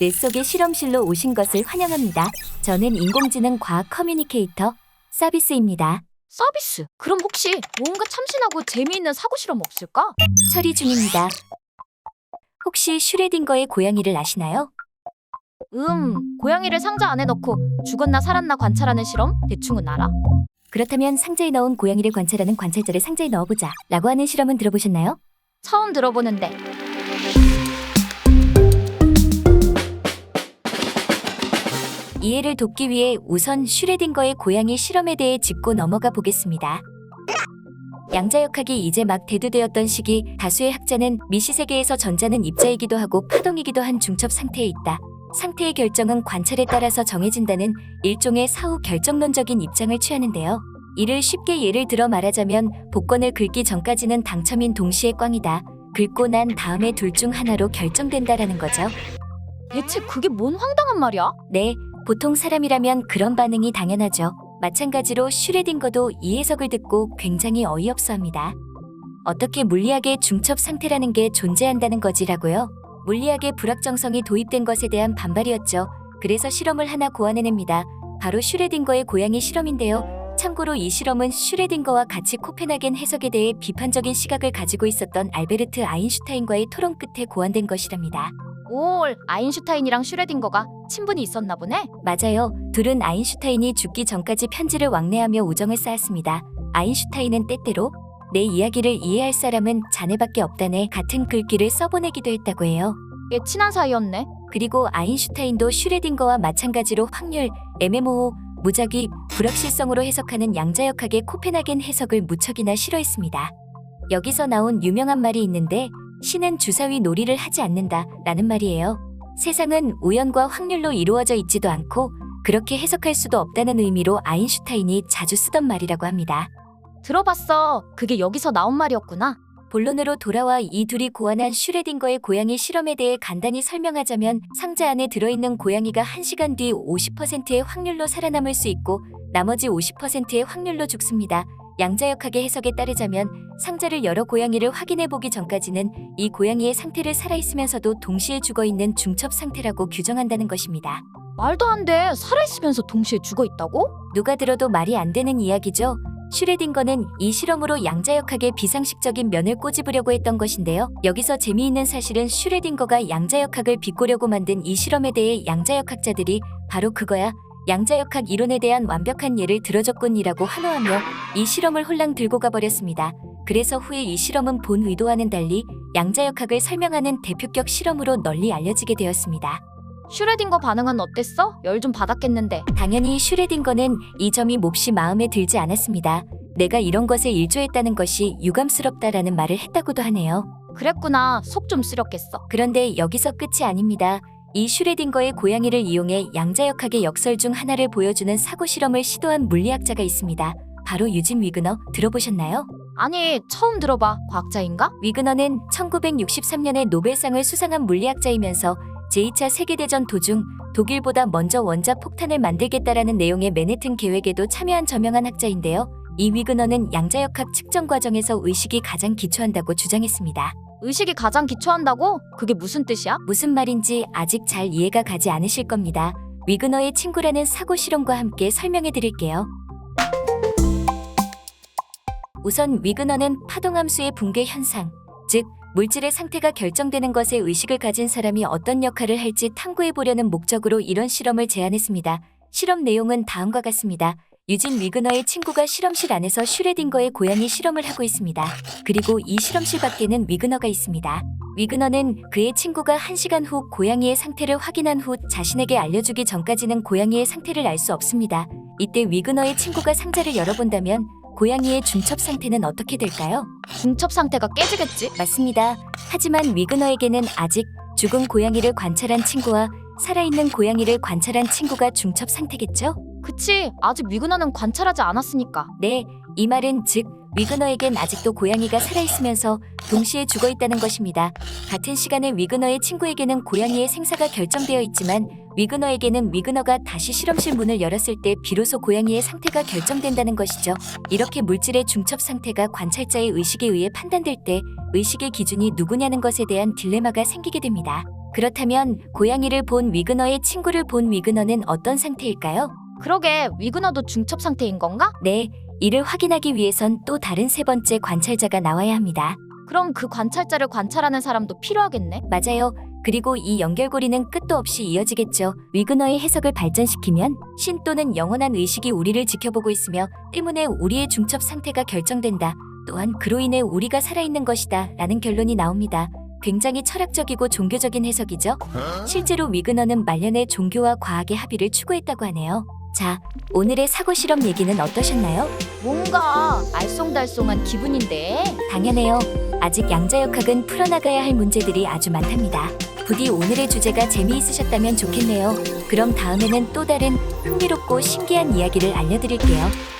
뇌속의 실험실로 오신 것을 환영합니다. 저는 인공지능 과학 커뮤니케이터 서비스입니다. 서비스? 그럼 혹시 뭔가 참신하고 재미있는 사고 실험 없을까? 처리 중입니다. 혹시 슈레딩거의 고양이를 아시나요? 고양이를 상자 안에 넣고 죽었나 살았나 관찰하는 실험? 대충은 알아. 그렇다면 상자에 넣은 고양이를 관찰하는 관찰자를 상자에 넣어보자 라고 하는 실험은 들어보셨나요? 처음 들어보는데. 이해를 돕기 위해 우선 슈레딩거의 고양이 실험에 대해 짚고 넘어가 보겠습니다. 양자역학이 이제 막 대두되었던 시기, 다수의 학자는 미시세계에서 전자는 입자이기도 하고 파동이기도 한 중첩 상태에 있다. 상태의 결정은 관찰에 따라서 정해진다는 일종의 사후 결정론적인 입장을 취하는데요. 이를 쉽게 예를 들어 말하자면 복권을 긁기 전까지는 당첨인 동시에 꽝이다. 긁고 난 다음에 둘 중 하나로 결정된다라는 거죠. 대체 그게 뭔 황당한 말이야? 네, 보통 사람이라면 그런 반응이 당연하죠. 마찬가지로 슈레딩거도 이 해석을 듣고 굉장히 어이없어합니다. 어떻게 물리학의 중첩 상태라는 게 존재한다는 거지라고요? 물리학의 불확정성이 도입된 것에 대한 반발이었죠. 그래서 실험을 하나 고안해냅니다. 바로 슈레딩거의 고양이 실험인데요. 참고로 이 실험은 슈레딩거와 같이 코펜하겐 해석에 대해 비판적인 시각을 가지고 있었던 알베르트 아인슈타인과의 토론 끝에 고안된 것이랍니다. 올, 아인슈타인이랑 슈레딩거가 친분이 있었나 보네? 맞아요. 둘은 아인슈타인이 죽기 전까지 편지를 왕래하며 우정을 쌓았습니다. 아인슈타인은 때때로 내 이야기를 이해할 사람은 자네밖에 없다네 같은 글귀를 써보내기도 했다고 해요. 꽤 친한 사이였네. 그리고 아인슈타인도 슈레딩거와 마찬가지로 확률, 애매모호, 무작위, 불확실성으로 해석하는 양자역학의 코펜하겐 해석을 무척이나 싫어했습니다. 여기서 나온 유명한 말이 있는데 신은 주사위 놀이를 하지 않는다 라는 말이에요. 세상은 우연과 확률로 이루어져 있지도 않고 그렇게 해석할 수도 없다는 의미로 아인슈타인이 자주 쓰던 말이라고 합니다. 들어봤어. 그게 여기서 나온 말이었구나. 본론으로 돌아와 이 둘이 고안한 슈레딩거의 고양이 실험에 대해 간단히 설명하자면 상자 안에 들어있는 고양이가 1시간 뒤 50%의 확률로 살아남을 수 있고 나머지 50%의 확률로 죽습니다. 양자역학의 해석에 따르자면 상자를 열어 고양이를 확인해보기 전까지는 이 고양이의 상태를 살아있으면서도 동시에 죽어있는 중첩 상태라고 규정한다는 것입니다. 말도 안 돼. 살아있으면서 동시에 죽어있다고? 누가 들어도 말이 안 되는 이야기죠. 슈레딩거는 이 실험으로 양자역학의 비상식적인 면을 꼬집으려고 했던 것인데요. 여기서 재미있는 사실은 슈레딩거가 양자역학을 비꼬려고 만든 이 실험에 대해 양자역학자들이 바로 그거야. 양자역학 이론에 대한 완벽한 예를 들어줬군이라고 환호하며 이 실험을 홀랑 들고 가버렸습니다. 그래서 후에 이 실험은 본 의도와는 달리 양자역학을 설명하는 대표격 실험으로 널리 알려지게 되었습니다. 슈레딩거 반응은 어땠어? 열 좀 받았겠는데. 당연히 슈레딩거는 이 점이 몹시 마음에 들지 않았습니다. 내가 이런 것에 일조했다는 것이 유감스럽다라는 말을 했다고도 하네요. 그랬구나. 속 좀 쓰렸겠어. 그런데 여기서 끝이 아닙니다. 이 슈레딩거의 고양이를 이용해 양자역학의 역설 중 하나를 보여주는 사고 실험을 시도한 물리학자가 있습니다. 바로 유진 위그너 들어보셨나요? 아니, 처음 들어봐. 과학자인가? 위그너는 1963년에 노벨상을 수상한 물리학자이면서 제2차 세계대전 도중 독일보다 먼저 원자 폭탄을 만들겠다라는 내용의 맨해튼 계획에도 참여한 저명한 학자인데요. 이 위그너는 양자역학 측정 과정에서 의식이 가장 기초한다고 주장했습니다. 의식이 가장 기초한다고? 그게 무슨 뜻이야? 무슨 말인지 아직 잘 이해가 가지 않으실 겁니다. 위그너의 친구라는 사고 실험과 함께 설명해 드릴게요. 우선 위그너는 파동함수의 붕괴 현상, 즉 물질의 상태가 결정되는 것에 의식을 가진 사람이 어떤 역할을 할지 탐구해 보려는 목적으로 이런 실험을 제안했습니다. 실험 내용은 다음과 같습니다. 유진 위그너의 친구가 실험실 안에서 슈레딩거의 고양이 실험을 하고 있습니다. 그리고 이 실험실 밖에는 위그너가 있습니다. 위그너는 그의 친구가 1시간 후 고양이의 상태를 확인한 후 자신에게 알려주기 전까지는 고양이의 상태를 알 수 없습니다. 이때 위그너의 친구가 상자를 열어본다면 고양이의 중첩 상태는 어떻게 될까요? 중첩 상태가 깨지겠지? 맞습니다. 하지만 위그너에게는 아직 죽은 고양이를 관찰한 친구와 살아있는 고양이를 관찰한 친구가 중첩 상태겠죠? 그치. 아직 위그너는 관찰하지 않았으니까. 네, 이 말은 즉 위그너에겐 아직도 고양이가 살아있으면서 동시에 죽어있다는 것입니다. 같은 시간에 위그너의 친구에게는 고양이의 생사가 결정되어 있지만 위그너에게는 위그너가 다시 실험실 문을 열었을 때 비로소 고양이의 상태가 결정된다는 것이죠. 이렇게 물질의 중첩 상태가 관찰자의 의식에 의해 판단될 때 의식의 기준이 누구냐는 것에 대한 딜레마가 생기게 됩니다. 그렇다면 고양이를 본 위그너의 친구를 본 위그너는 어떤 상태일까요? 그러게 위그너도 중첩 상태인 건가? 네, 이를 확인하기 위해선 또 다른 세 번째 관찰자가 나와야 합니다. 그럼 그 관찰자를 관찰하는 사람도 필요하겠네. 맞아요. 그리고 이 연결고리는 끝도 없이 이어지겠죠. 위그너의 해석을 발전시키면 신 또는 영원한 의식이 우리를 지켜보고 있으며 때문에 우리의 중첩 상태가 결정된다. 또한 그로 인해 우리가 살아있는 것이다 라는 결론이 나옵니다. 굉장히 철학적이고 종교적인 해석이죠. 실제로 위그너는 말년에 종교와 과학의 합의를 추구했다고 하네요. 자, 오늘의 사고 실험 얘기는 어떠셨나요? 뭔가 알쏭달쏭한 기분인데. 당연해요. 아직 양자역학은 풀어나가야 할 문제들이 아주 많답니다. 부디 오늘의 주제가 재미있으셨다면 좋겠네요. 그럼 다음에는 또 다른 흥미롭고 신기한 이야기를 알려드릴게요.